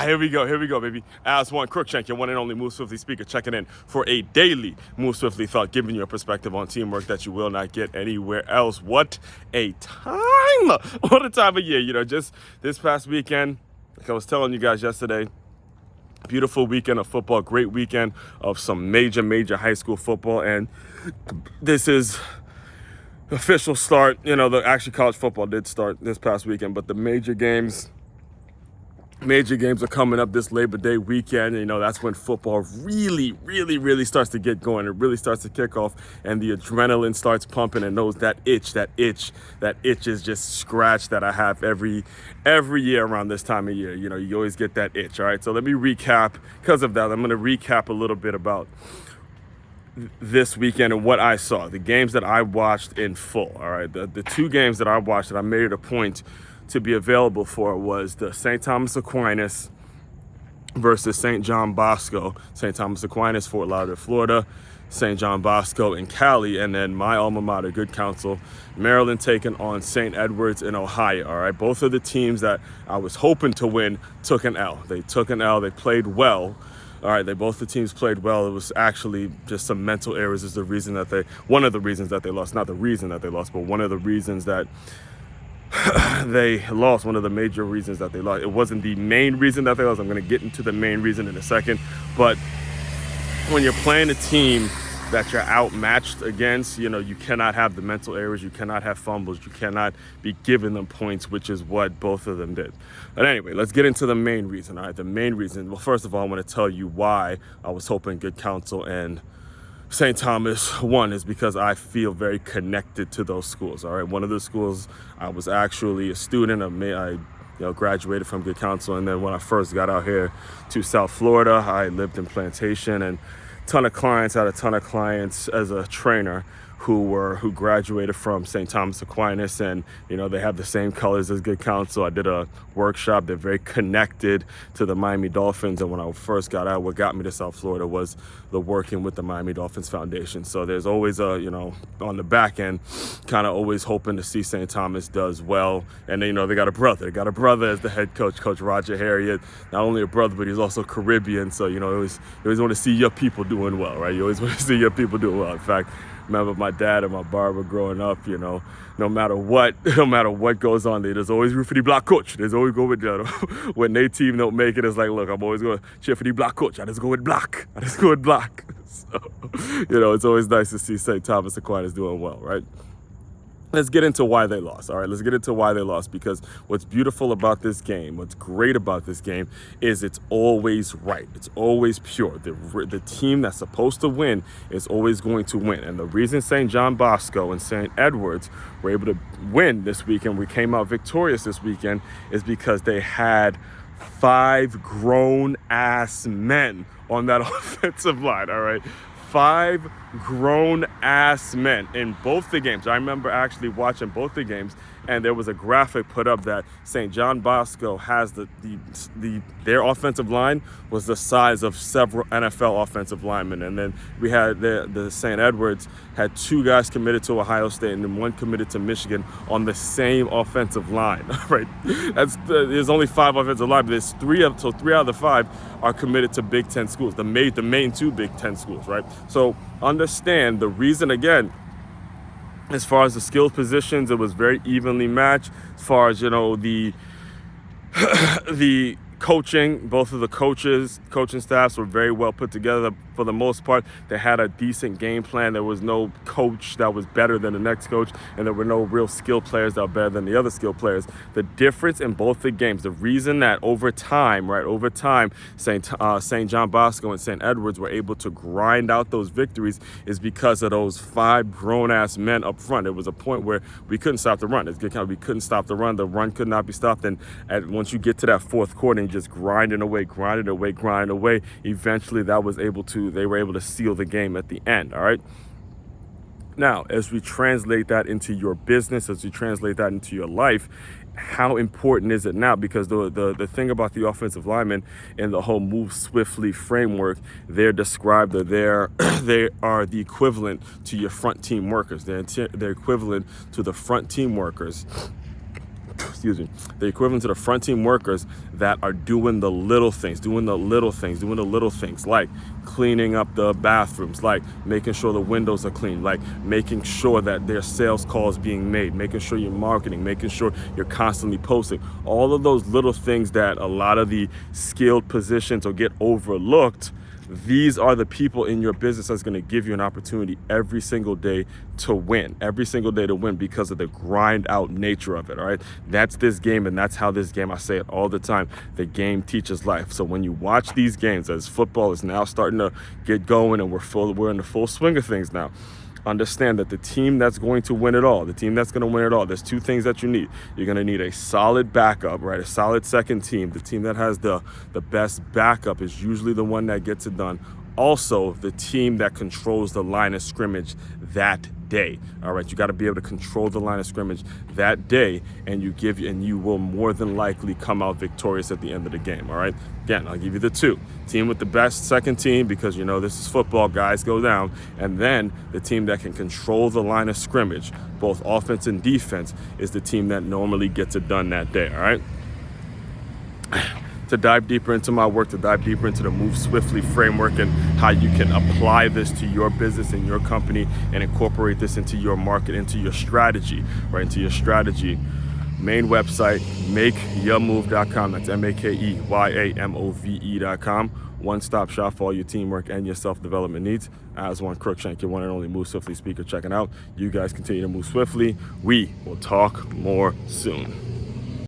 Here we go, baby. Aswand Cruickshank, your one and only Move Swiftly speaker, checking in for a daily Move Swiftly thought, giving you a perspective on teamwork that you will not get anywhere else. What a time! What a time of year. Just this past weekend, like I was telling you guys yesterday, beautiful weekend of football, great weekend of some major high school football, and this is official start. Actually college football did start this past weekend, but the major games are coming up this Labor Day weekend. That's when football really starts to get going. It really starts to kick off, and the adrenaline starts pumping, and that itch is just scratched that I have every year around this time of year. You always get that itch. All right, so let me recap. Because of that, I'm going to recap a little bit about this weekend and what I saw, the games that I watched in full. All right, the two games that I watched that I made it a point to be available for was the St. Thomas Aquinas versus St. John Bosco. St. Thomas Aquinas, Fort Lauderdale, Florida. St. John Bosco in Cali, and then my alma mater, Good Counsel, Maryland, taking on St. Edwards in Ohio. All right, both of the teams that I was hoping to win took an L. They took an L. They played well. All right, both the teams played well. It was actually just some mental errors is one of the reasons that they lost. Not the reason that they lost, but one of the reasons that they lost, one of the major reasons that they lost. It wasn't the main reason that they lost. I'm going to get into the main reason in a second. But when you're playing a team that you're outmatched against, you cannot have the mental errors. You cannot have fumbles. You cannot be giving them points, which is what both of them did. But anyway, let's get into the main reason. All right, the main reason. Well, first of all, I want to tell you why I was hoping Good Counsel and St. Thomas won is because I feel very connected to those schools. All right, one of the schools I was actually a student of. I graduated from Good Counsel, and then when I first got out here to South Florida, I lived in Plantation, and had a ton of clients as a trainer who graduated from St. Thomas Aquinas, and they have the same colors as Good Counsel. I did a workshop. They're very connected to the Miami Dolphins, and when I first got out, what got me to South Florida was the working with the Miami Dolphins Foundation. So there's always on the back end, kind of always hoping to see St. Thomas does well. And they got a brother. They got a brother as the head coach, Coach Roger Harriet. Not only a brother, but he's also Caribbean. So you always want to see your people doing well, right? You always want to see your people doing well. In fact, remember my dad and my barber growing up, no matter what goes on, there's always root for the black coach. There's always go with when their team don't make it, it's like, look, I'm always going to cheer for the black coach. I just go with black. So, it's always nice to see St. Thomas Aquinas doing well, right? Let's get into why they lost. All right, let's get into why they lost, because what's beautiful about this game, what's great about this game is it's always right. It's always pure. The team that's supposed to win is always going to win. And the reason St. John Bosco and St. Edwards were able to win this weekend, we came out victorious this weekend, is because they had 5 grown-ass men on that offensive line, all right? 5 grown-ass men in both the games. I remember actually watching both the games, and there was a graphic put up that St. John Bosco has their offensive line was the size of several NFL offensive linemen, and then we had the St. Edwards had 2 guys committed to Ohio State and then 1 committed to Michigan on the same offensive line. Right? There's only 5 offensive linemen. There's 3 out of the 5 are committed to Big Ten schools, the main 2 Big Ten schools, right? So understand the reason, again, as far as the skill positions, it was very evenly matched. As far as, the coaching, both of the coaching staffs were very well put together for the most part. They had a decent game plan. There was no coach that was better than the next coach, and there were no real skill players that were better than the other skill players. The difference in both the games, the reason that over time, St. John Bosco and St. Edwards were able to grind out those victories is because of those 5 grown-ass men up front. It was a point where we couldn't stop the run. We couldn't stop the run. The run could not be stopped. And once you get to that fourth quarter and just grinding away, eventually they were able to seal the game at the end, all right? Now, as we translate that into your business, as we translate that into your life, how important is it now? Because the thing about the offensive linemen in the whole Move Swiftly framework, they're described that they are the equivalent to your front team workers. They're equivalent to the front team workers. excuse me, the equivalent to the front team workers that are doing the little things, like cleaning up the bathrooms, like making sure the windows are clean, like making sure that there's sales calls being made, making sure you're marketing, making sure you're constantly posting. All of those little things that a lot of the skilled positions will get overlooked. These are the people in your business that's going to give you an opportunity every single day to win, because of the grind out nature of it. All right. That's this game. And that's how this game, I say it all the time, the game teaches life. So when you watch these games, as football is now starting to get going and we're in the full swing of things now, understand that the team that's going to win it all, there's two things that you need. You're going to need a solid backup, right? A solid second team. The team that has the best backup is usually the one that gets it done. Also, the team that controls the line of scrimmage that day. All right, you got to be able to control the line of scrimmage that day, and you will more than likely come out victorious at the end of the game. All right. Again, I'll give you the two. Team with the best second team, because this is football, guys go down, and then the team that can control the line of scrimmage, both offense and defense, is the team that normally gets it done that day. All right. To dive deeper into my work, to dive deeper into the Move Swiftly framework and how you can apply this to your business and your company and incorporate this into your market, into your strategy, right? Into your strategy. Main website, makeyamove.com. That's MAKEYAMOVE.com. One-stop shop for all your teamwork and your self-development needs. Aswand Cruickshank, your one and only Move Swiftly speaker, checking out. You guys continue to move swiftly. We will talk more soon.